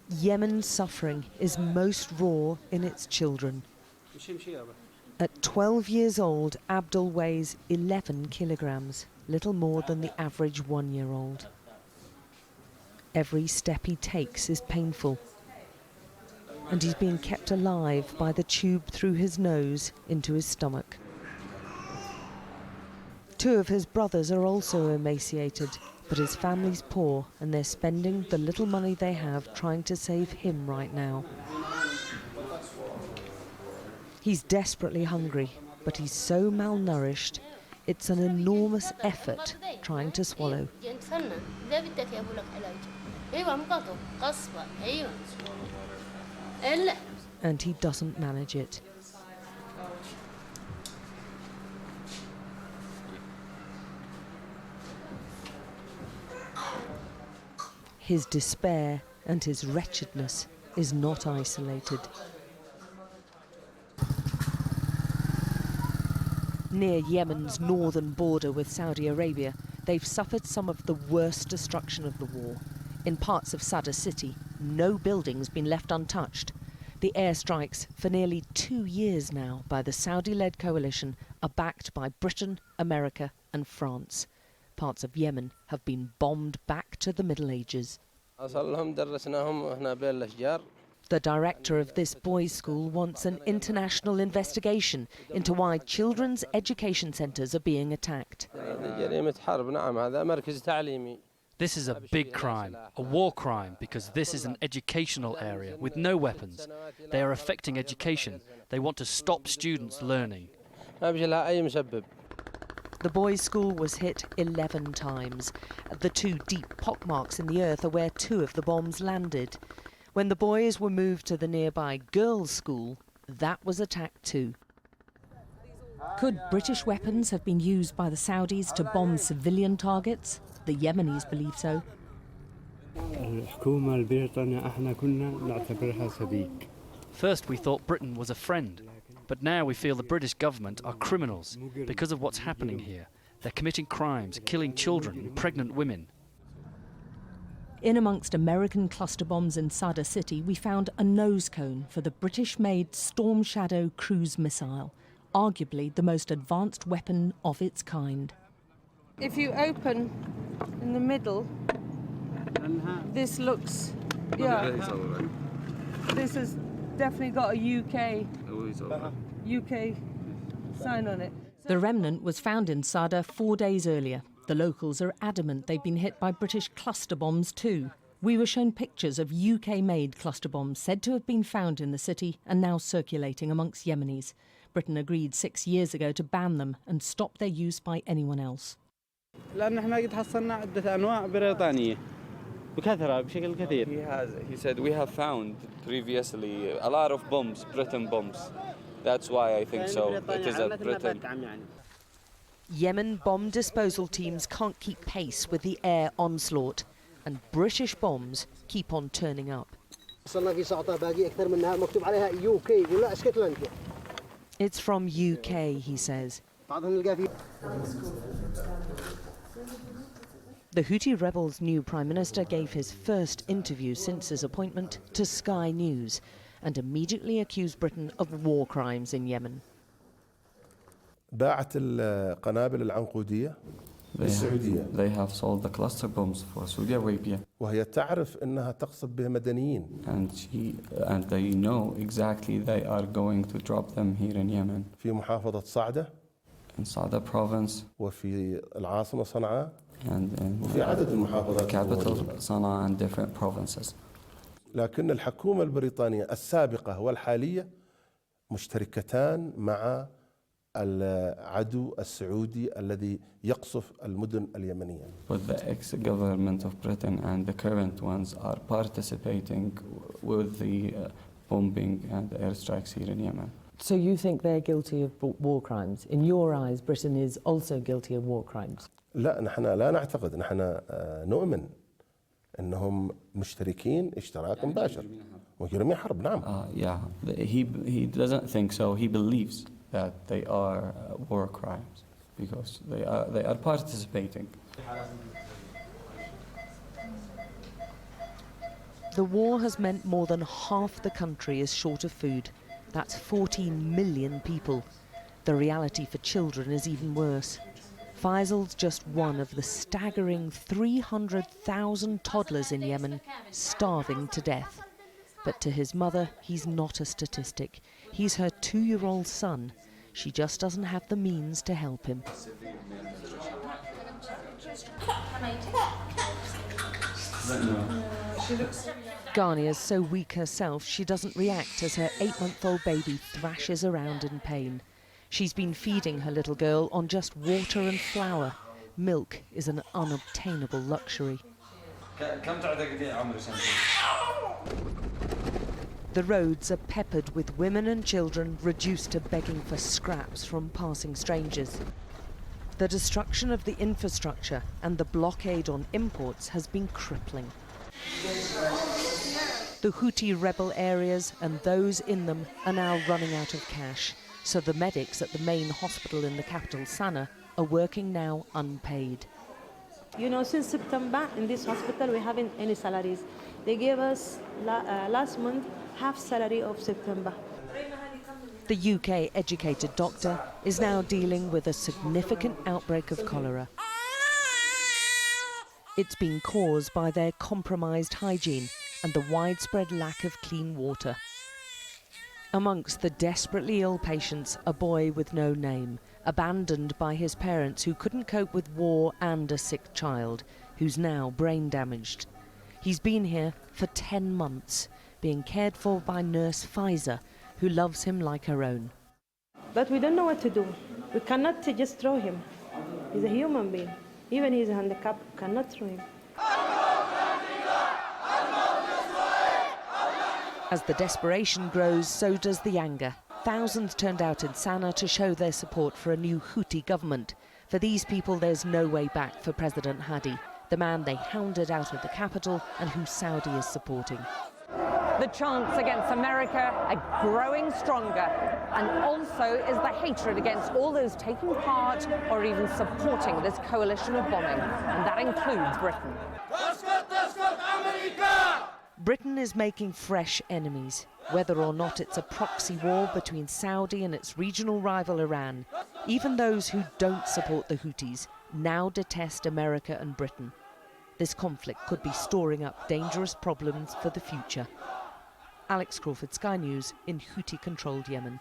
Yemen's suffering is most raw in its children. At 12 years old, Abdul weighs 11 kilograms, little more than the average 1-year-old. Every step he takes is painful, and he's being kept alive by the tube through his nose into his stomach. 2 of his brothers are also emaciated, but his family's poor and they're spending the little money they have trying to save him right now. He's desperately hungry, but he's so malnourished, it's an enormous effort trying to swallow. And he doesn't manage it. His despair and his wretchedness is not isolated. Near Yemen's northern border with Saudi Arabia, they've suffered some of the worst destruction of the war. In parts of Sadr city, no building's been left untouched. The airstrikes, for nearly 2 years now by the Saudi-led coalition, are backed by Britain, America and France. Parts of Yemen have been bombed back to the Middle Ages. The director of this boys' school wants an international investigation into why children's education centres are being attacked. This is a big crime, a war crime, because this is an educational area with no weapons. They are affecting education. They want to stop students learning. The boys' school was hit 11 times. The 2 deep pockmarks in the earth are where 2 of the bombs landed. When the boys were moved to the nearby girls' school, that was attacked too. Could British weapons have been used by the Saudis to bomb civilian targets? The Yemenis believe so. First we thought Britain was a friend, but now we feel the British government are criminals because of what's happening here. They're committing crimes, killing children and pregnant women. In amongst American cluster bombs in Sadr city, we found a nose cone for the British-made Storm Shadow cruise missile, arguably the most advanced weapon of its kind. If you open in the middle, this looks, this has definitely got a UK sign on it. The remnant was found in Sadr 4 days earlier. The locals are adamant they've been hit by British cluster bombs too. We were shown pictures of UK-made cluster bombs said to have been found in the city and now circulating amongst Yemenis. Britain agreed 6 years ago to ban them and stop their use by anyone else. He said we have found previously a lot of bombs, Britain bombs. That's why I think so. It is a Britain. Yemen bomb disposal teams can't keep pace with the air onslaught, and British bombs keep on turning up. It's from UK, he says. The Houthi rebels' new Prime Minister gave his first interview since his appointment to Sky News and immediately accused Britain of war crimes in Yemen. باعت القنابل العنقودية للسعودية. They have sold the cluster bombs for Saudi Arabia. وهي تعرف أنها تقصد بها مدنيين. And they know exactly they are going to drop them here in Yemen. في محافظة صعدة. In Sada province. وفي العاصمة صنعاء. And وفي عدد المحافظات. Capital Sana'a and different provinces. لكن الحكومة البريطانية السابقة والحالية مشتركتان مع العدو السعودي الذي يقصف المدن اليمنية. But the ex-government of Britain and the current ones are participating with the bombing and airstrikes here in Yemen. So you think they're guilty of war crimes? In your eyes, Britain is also guilty of war crimes? لا نحن لا نعتقد، نحن نؤمن أنهم مشتركين اشتراك مباشر مجرمي حرب. نعم. Yeah, he doesn't think so. He believes that they are war crimes because they are participating. The war has meant more than half the country is short of food. That's 14 million people. The reality for children is even worse. Faisal's just one of the staggering 300,000 toddlers in Yemen starving to death. But to his mother, he's not a statistic. He's her 2-year-old son. She just doesn't have the means to help him. Ghania is so weak herself, she doesn't react as her 8-month-old baby thrashes around in pain. She's been feeding her little girl on just water and flour. Milk is an unobtainable luxury. The roads are peppered with women and children reduced to begging for scraps from passing strangers. The destruction of the infrastructure and the blockade on imports has been crippling. The Houthi rebel areas and those in them are now running out of cash, so the medics at the main hospital in the capital, Sana'a, are working now unpaid. You know, since September in this hospital we haven't any salaries. They gave us last month half salary of September. The UK-educated doctor is now dealing with a significant outbreak of cholera. It's been caused by their compromised hygiene and the widespread lack of clean water. Amongst the desperately ill patients, a boy with no name, abandoned by his parents who couldn't cope with war and a sick child, who's now brain damaged. He's been here for 10 months, being cared for by nurse Faiza, who loves him like her own. But we don't know what to do. We cannot just throw him. He's a human being. Even he's handicapped, cannot throw him. As the desperation grows, so does the anger. Thousands turned out in Sana'a to show their support for a new Houthi government. For these people, there's no way back for President Hadi, the man they hounded out of the capital and who Saudi is supporting. The chants against America are growing stronger, and also is the hatred against all those taking part or even supporting this coalition of bombing, and that includes Britain. Britain is making fresh enemies, whether or not it's a proxy war between Saudi and its regional rival Iran. Even those who don't support the Houthis now detest America and Britain. This conflict could be storing up dangerous problems for the future. Alex Crawford, Sky News, in Houthi-controlled Yemen.